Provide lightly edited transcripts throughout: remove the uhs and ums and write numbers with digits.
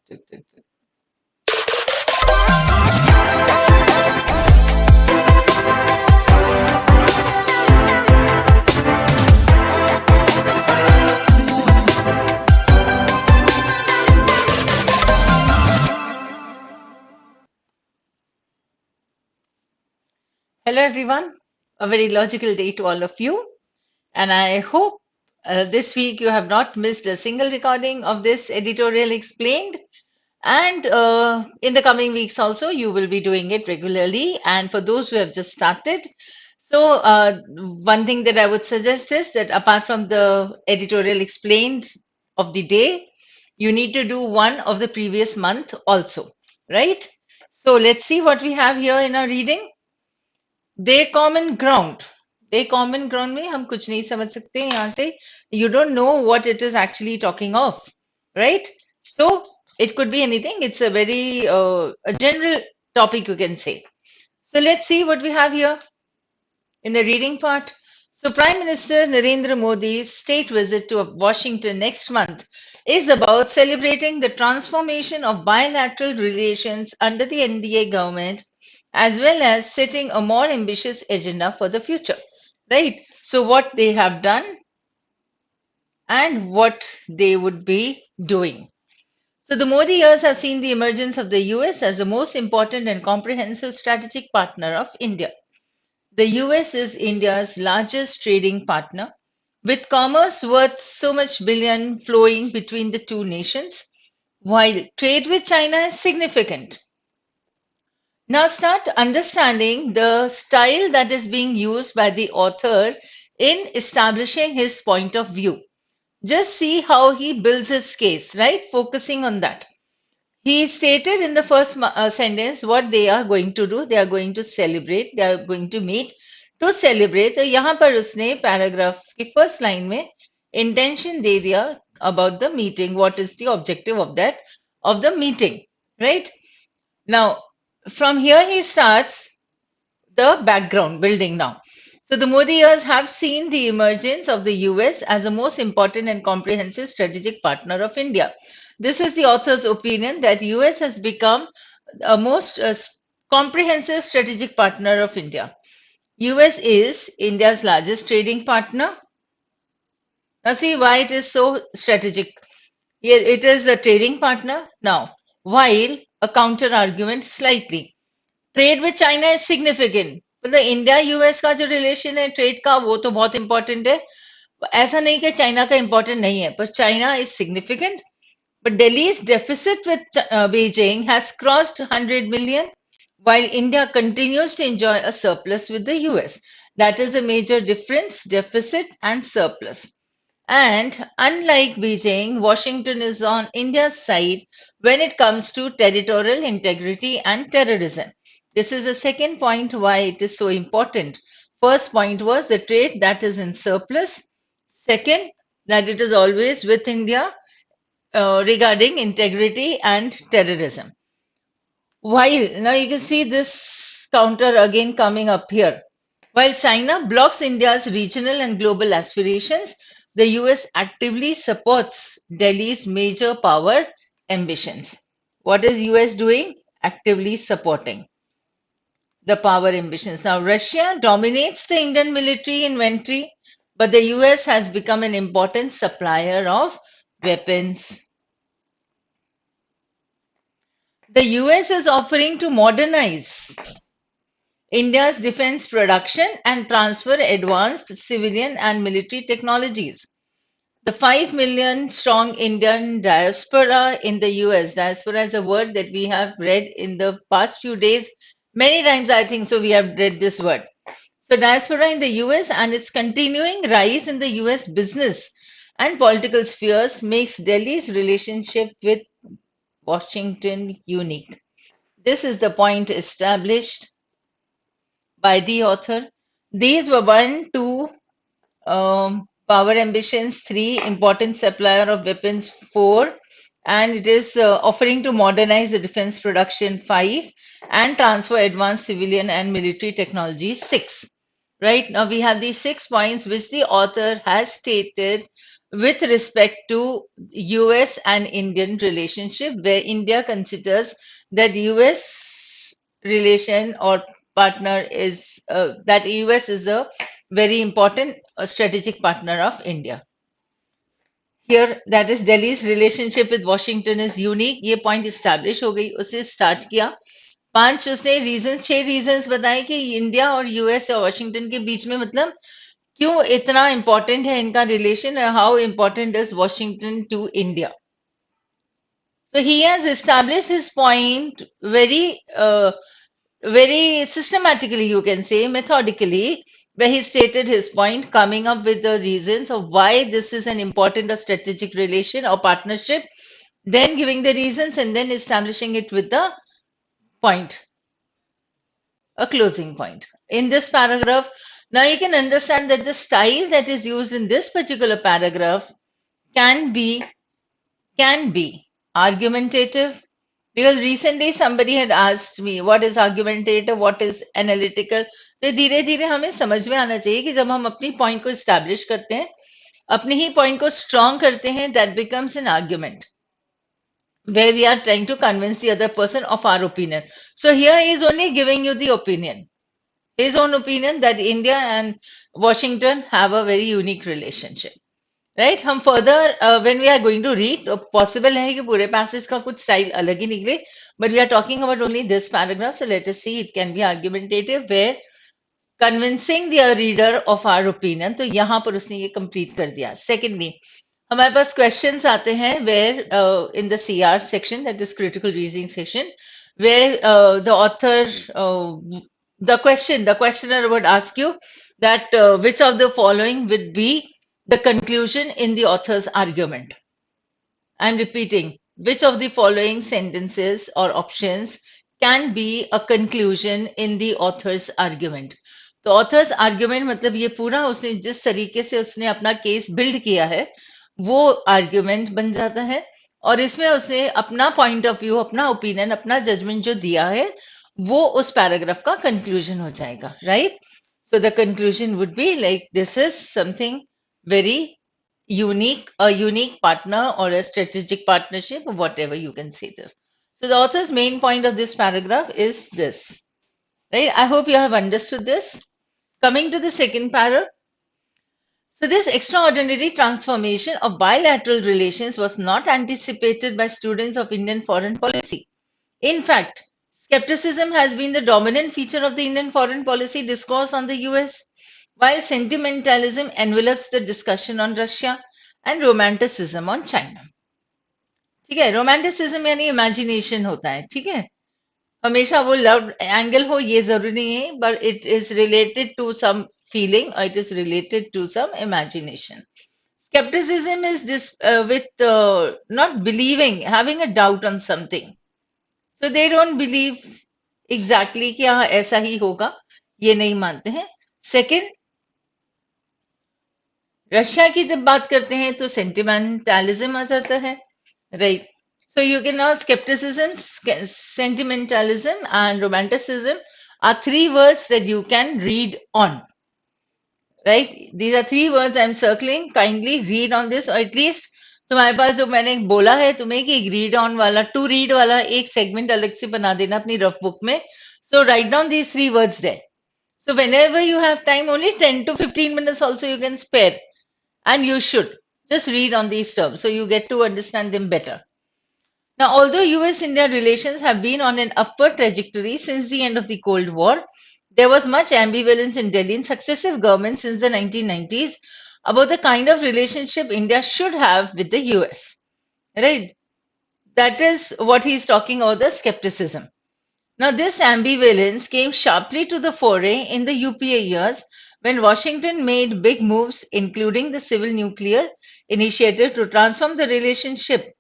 Tick, tick, tick. Hello, everyone. A very logical day to all of you. And I hope this week you have not missed a single recording of this editorial explained. And in the coming weeks also, you will be doing it regularly. And for those who have just started, so one thing that I would suggest is that apart from the editorial explained of the day, you need to do one of the previous month also, right? So let's see what we have here in our reading. They common ground they common ground में हम कुछ नहीं समझ सकते हैं यहाँ से you don't know what it is actually talking of right so it could be anything. It's a very a general topic, you can say. So let's see what we have here in the reading part. So Prime Minister Narendra Modi's state visit to Washington next month is about celebrating the transformation of bilateral relations under the NDA government, as well as setting a more ambitious agenda for the future. Right? So, what they have done and what they would be doing. So, the Modi years have seen the emergence of the US as the most important and comprehensive strategic partner of India. The US is India's largest trading partner, with commerce worth so much billion flowing between the two nations, while trade with China is significant. Now start understanding the style that is being used by the author in establishing his point of view. Just see how he builds his case, right? Focusing on that. He stated in the first sentence what they are going to do. They are going to celebrate. They are going to meet to celebrate. तो यहाँ पर उसने paragraph की first line में intention दे दिया about the meeting. What is the objective of that of the meeting, right? Now, from here he starts the background building now. So the Modi years have seen the emergence of the US as the most important and comprehensive strategic partner of India. This is the author's opinion that US has become a most comprehensive strategic partner of India. US is India's largest trading partner. Now see why it is so strategic. Here it is the trading partner. Now, while a counter argument slightly. Trade with China is significant मतलब India US का जो relation है trade का वो तो बहुत important है ऐसा नहीं कि चाइना का इंपॉर्टेंट नहीं है पर China is significant but Delhi's deficit with Beijing has crossed 100 million, while India continues to enjoy a surplus with the US. That is the major difference, deficit and surplus. And unlike Beijing, Washington is on India's side when it comes to territorial integrity and terrorism. This is the second point why it is so important. First point was the trade that is in surplus. Second, that it is always with India regarding integrity and terrorism. While now you can see this counter again coming up here. While China blocks India's regional and global aspirations, the US actively supports Delhi's major power ambitions. What is US doing? Actively supporting the power ambitions. Now, Russia dominates the Indian military inventory, but the US has become an important supplier of weapons. The US is offering to modernize India's defense production and transfer advanced civilian and military technologies. The 5 million strong Indian diaspora in the US, diaspora is a word that we have read in the past few days. Many times, I think so, we have read this word. So, diaspora in the US and its continuing rise in the US business and political spheres makes Delhi's relationship with Washington unique. This is the point established by the author. These were 1, 2, power ambitions, 3, important supplier of weapons, 4, and it is offering to modernize the defense production, 5, and transfer advanced civilian and military technology, 6. Right now, we have these 6 points which the author has stated with respect to US and Indian relationship, where India considers that US relation or partner is that US is a very important strategic partner of India. Here, that is Delhi's relationship with Washington is unique. ये point establish हो गई, उसे start किया. पांच उसने reason 6 reasons बताए कि India और यूएस या वॉशिंगटन के बीच में मतलब क्यों इतना इंपॉर्टेंट है इनका relation, how important is Washington to India. So he has established his point very systematically, you can say, methodically, where he stated his point, coming up with the reasons of why this is an important or strategic relation or partnership, then giving the reasons and then establishing it with the point, a closing point. In this paragraph, now you can understand that the style that is used in this particular paragraph can be can be argumentative, because recently somebody had asked me what is argumentative, what is analytical. तो धीरे धीरे हमें समझ में आना चाहिए कि जब हम अपनी पॉइंट को स्टैब्लिश करते हैं, अपने ही पॉइंट को स्ट्रॉन्ग करते हैं, that becomes an argument where we are trying to convince the other person of our opinion. So here he is only giving you the opinion, his own opinion, that India and Washington have a very unique relationship. Right हम further when we are going to read, possible है कि पूरे passage का कुछ style अलग ही निकले, but we are talking about only this paragraph, so let us see. It can be argumentative where convincing the reader of our opinion. तो यहाँ पर उसने ये कंप्लीट कर दिया. सेकेंडली हमारे पास क्वेश्चंस आते हैं where in the CR section, that is critical reasoning section, where the author the questioner would ask you that which of the following would be the conclusion in the author's argument. I'm repeating, which of the following sentences or options can be a conclusion in the author's argument. तो authors argument मतलब ये पूरा उसने जिस तरीके से उसने अपना केस बिल्ड किया है वो आर्ग्यूमेंट बन जाता है, और इसमें उसने अपना पॉइंट ऑफ व्यू, अपना ओपिनियन, अपना जजमेंट जो दिया है वो उस पैराग्राफ का कंक्लूजन हो जाएगा. Right. So the conclusion would be like this is something very unique, a unique partner or a strategic partnership, or whatever you can say this. So the author's main point of this paragraph is this, right? I hope you have understood this. Coming to the second paragraph. So this extraordinary transformation of bilateral relations was not anticipated by students of Indian foreign policy. In fact, skepticism has been the dominant feature of the Indian foreign policy discourse on the US, while sentimentalism envelops the discussion on Russia and romanticism on China. ठीक है, romanticism यानी imagination होता है. ठीक है, हमेशा वो love angle हो ये जरूरी नहीं है, but it is related to some feeling और it is related to some imagination. Skepticism is with not believing, having a doubt on something. So they don't believe exactly कि हाँ ऐसा ही होगा, ये नहीं मानते हैं. सेकेंड, रशिया की जब बात करते हैं तो सेंटिमेंटलिज्म आ जाता है. Right. So you can now skepticism, sentimentalism, and romanticism are three words that you can read on. Right? These are three words I'm circling. Kindly read on this, or at least तुम्हारे पास जो मैंने बोला है तुम्हें कि एक read on वाला, to read वाला एक सेगमेंट अलग से बना देना अपनी रफ बुक में. So write down these three words there. So whenever you have time, only 10 to 15 minutes also you can spare, and you should just read on these terms so you get to understand them better. Now, although US-India relations have been on an upward trajectory since the end of the Cold War, there was much ambivalence in Delhi in successive governments since the 1990s about the kind of relationship India should have with the US. Right? That is what he's talking about, the skepticism. Now, this ambivalence came sharply to the fore in the UPA years when Washington made big moves, including the civil nuclear initiative to transform the relationship.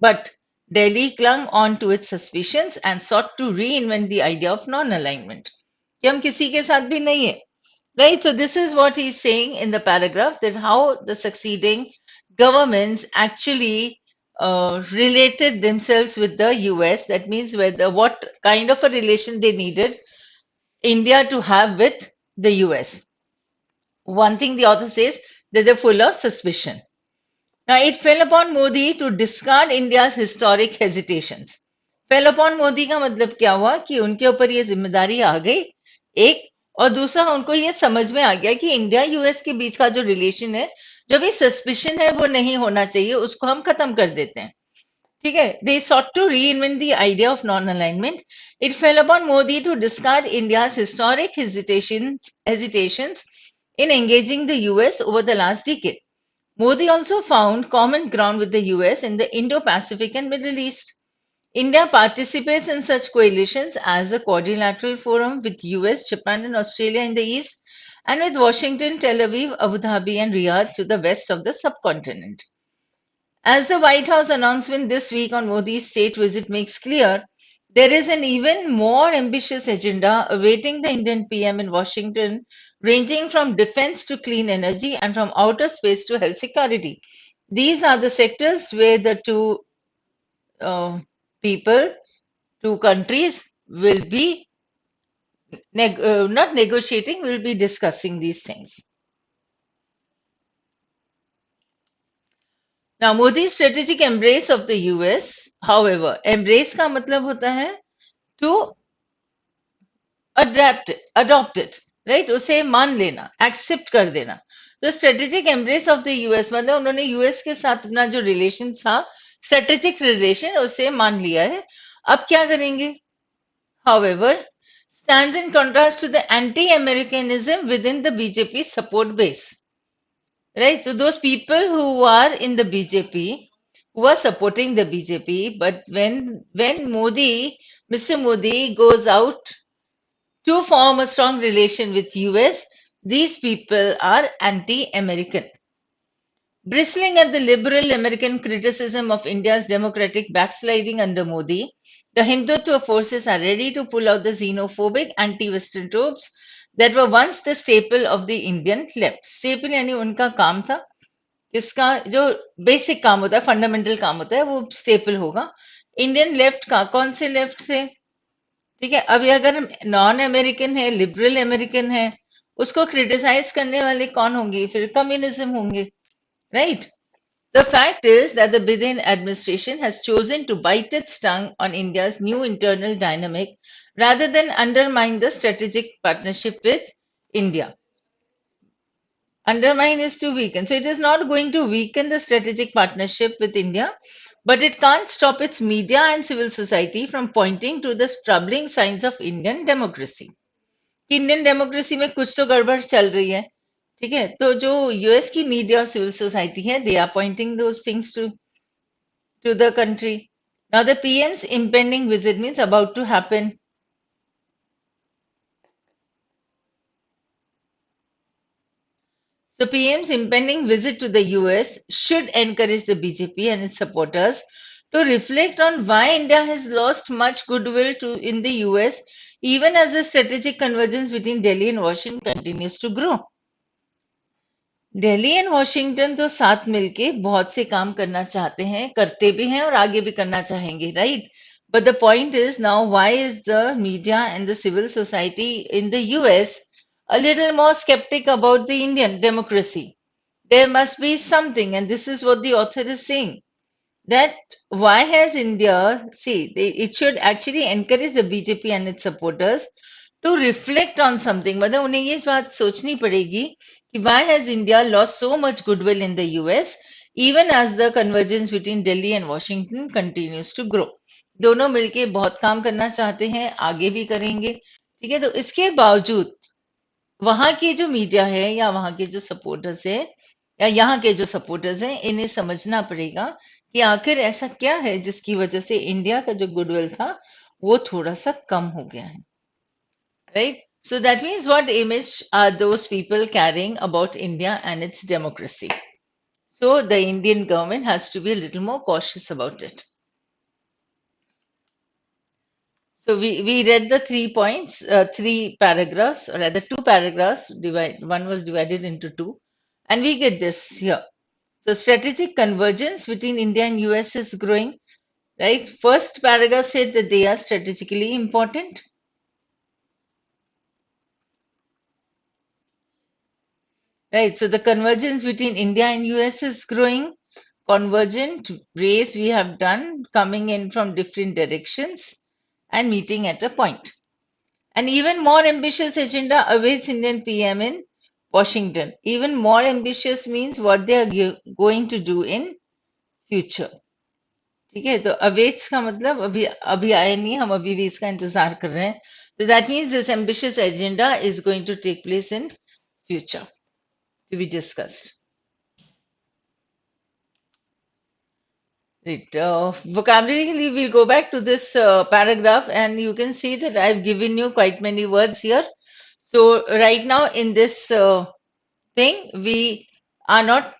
But Delhi clung on to its suspicions and sought to reinvent the idea of non-alignment. कि हम किसी के साथ भी नहीं है. Right? So this is what he's saying in the paragraph, that how the succeeding governments actually related themselves with the US. That means whether what kind of a relation they needed India to have with the US. One thing the author says, that they're full of suspicion. Now, it fell upon Modi to discard India's historic hesitations. Fell upon Modi का मतलब क्या हुआ कि उनके ऊपर ये जिम्मेदारी आ गई एक, और दूसरा उनको ये समझ में आ गया कि इंडिया यूएस के बीच का जो रिलेशन है, जो भी सस्पिशन है वो नहीं होना चाहिए, उसको हम खत्म कर देते हैं. ठीक है. They sought to reinvent the idea of non-alignment. It fell upon Modi to discard India's historic hesitations in engaging the US over the last decade. Modi also found common ground with the US in the Indo-Pacific and Middle East. India participates in such coalitions as the Quadrilateral Forum with US, Japan, and Australia in the east, and with Washington, Tel Aviv, Abu Dhabi, and Riyadh to the west of the subcontinent. As the White House announcement this week on Modi's state visit makes clear, there is an even more ambitious agenda awaiting the Indian PM in Washington, ranging from defense to clean energy and from outer space to health security. These are the sectors where the two uh, people, two countries will be not negotiating, will be discussing these things. Now, Modi's strategic embrace of the US, however, embrace का मतलब होता है to adopt it, right? उसे मान लेना, accept कर देना. तो strategic embrace of the US मतलब उन्होंने यूएस के साथ अपना जो रिलेशन था, स्ट्रेटेजिक रिलेशन, उसे मान लिया है. अब क्या करेंगे? However, stands in contrast to the anti-Americanism within the BJP support base. Right? So those people who are in the BJP, who are supporting the BJP, but when Mr. Modi goes out to form a strong relation with US, these people are anti-American. Bristling at the liberal American criticism of India's democratic backsliding under Modi, the Hindutva forces are ready to pull out the xenophobic anti-Western tropes that were once the staple of the Indian left. Staple यानी उनका काम था, इसका जो basic काम होता है, fundamental काम होता है, वो स्टेपल होगा. इंडियन लेफ्ट का कौन से लेफ्ट थे? ठीक है. अभी अगर नॉन अमेरिकन है, लिबरल अमेरिकन है, उसको क्रिटिसाइज करने वाले कौन होंगे? फिर कम्युनिज्म होंगे, right? The fact is that the Biden administration has chosen to bite its tongue on India's new internal dynamic rather than undermine the strategic partnership with India. Undermine is to weaken. So it is not going to weaken the strategic partnership with India, but it can't stop its media and civil society from pointing to the troubling signs of Indian democracy. Indian democracy में कुछ तो गड़बड़ चल रही है. ठीक है. तो जो यूएस की मीडिया और सिविल सोसाइटी है, they are pointing those things to the country. Now, the PM's impending visit means about to happen. So, PM's impending visit to the US should encourage the BJP and its supporters to reflect on why India has lost much goodwill in the US, even as the strategic convergence between Delhi and Washington continues to grow. Delhi and Washington तो साथ मिलके बहुत से काम करना चाहते हैं, करते भी हैं और आगे भी करना चाहेंगे, right? But the point is now why is the media and the civil society in the US a little more skeptic about the Indian democracy? There must be something, and this is what the author is saying, that why has India, see, it should actually encourage the BJP and its supporters to reflect on something. मतलब उन्हें ये बात सोचनी पड़ेगी कि why has India lost so much goodwill in the US even as the convergence between Delhi and Washington continues to grow. दोनों मिलके बहुत काम करना चाहते हैं, आगे भी करेंगे. ठीक है. तो इसके बावजूद वहां की जो मीडिया है या वहां के जो सपोर्टर्स है या यहाँ के जो सपोर्टर्स हैं, इन्हें समझना पड़ेगा कि आखिर ऐसा क्या है जिसकी वजह से इंडिया का जो गुडविल था वो थोड़ा सा कम हो गया है, right? So that means what image are those people carrying about India and its democracy? So the Indian government has to be a little more cautious about it. So we read the 3 points, 3 paragraphs, or rather 2 paragraphs. One was divided into two, and we get this here. So strategic convergence between India and US is growing, right? First paragraph said that they are strategically important. Right, so the convergence between India and US is growing. convergent rays we have done coming in from different directions and meeting at a point. An even more ambitious agenda awaits Indian PM in Washington. Even more ambitious means what they are going to do in future. ठीक है तो awaits का मतलब अभी अभी आया नहीं हम अभी भी इसका इंतजार कर रहे हैं so that means this ambitious agenda is going to take place in future to be discussed. Right. Vocabulary, we'll go back to this paragraph, and you can see that I've given you quite many words here. So, right now in this thing, we are not,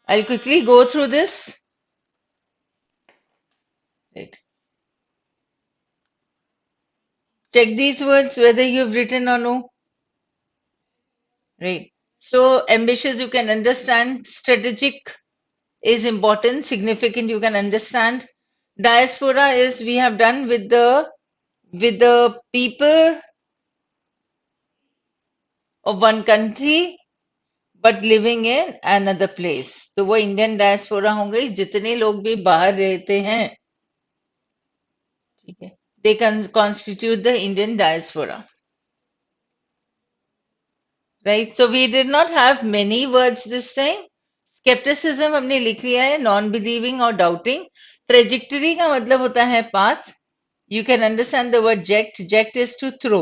I'll quickly go through this. Right. Check these words whether you've written or no. Right. So, ambitious, you can understand. Strategic is important. Significant, you can understand. Diaspora is we have done with the people of one country but living in another place तो वो Indian diaspora होंगे जितने लोग भी बाहर रहते हैं ठीक है they can constitute the Indian diaspora right so we did not have many words this time skepticism हमने लिख लिया है नॉन बिलीविंग और डाउटिंग ट्रेजेक्टरी का मतलब होता है path you can understand the word ject ject is to throw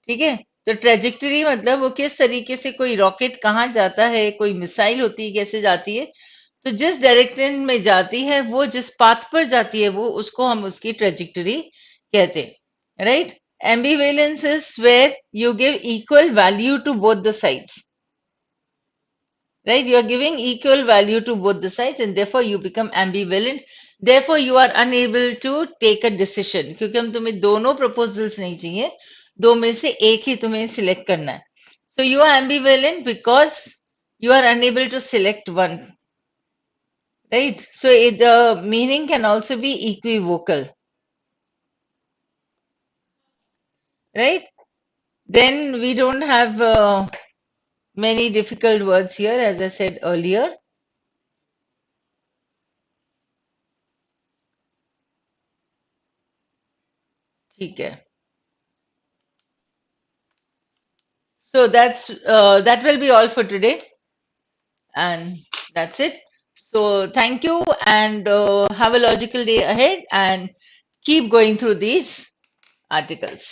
ठीक है तो ट्रेजेक्टरी मतलब वो किस तरीके से कोई रॉकेट कहाँ जाता है कोई मिसाइल होती है कैसे जाती है तो जिस डायरेक्शन में जाती है वो जिस पाथ पर जाती है वो उसको हम उसकी ट्रेजेक्टरी कहते हैं right ambivalence is where you give equal value to both the sides right you are giving equal value to both the sides and therefore you become ambivalent therefore you are unable to take a decision क्योंकि हम तुम्हें दोनों proposals नहीं चाहिए दो में से एक ही तुम्हें सिलेक्ट करना है so you are ambivalent because you are unable to select one right so the meaning can also be equivocal right then we don't have many difficult words here as I said earlier ठीक है so that will be all for today and that's it so thank you and have a logical day ahead and keep going through these articles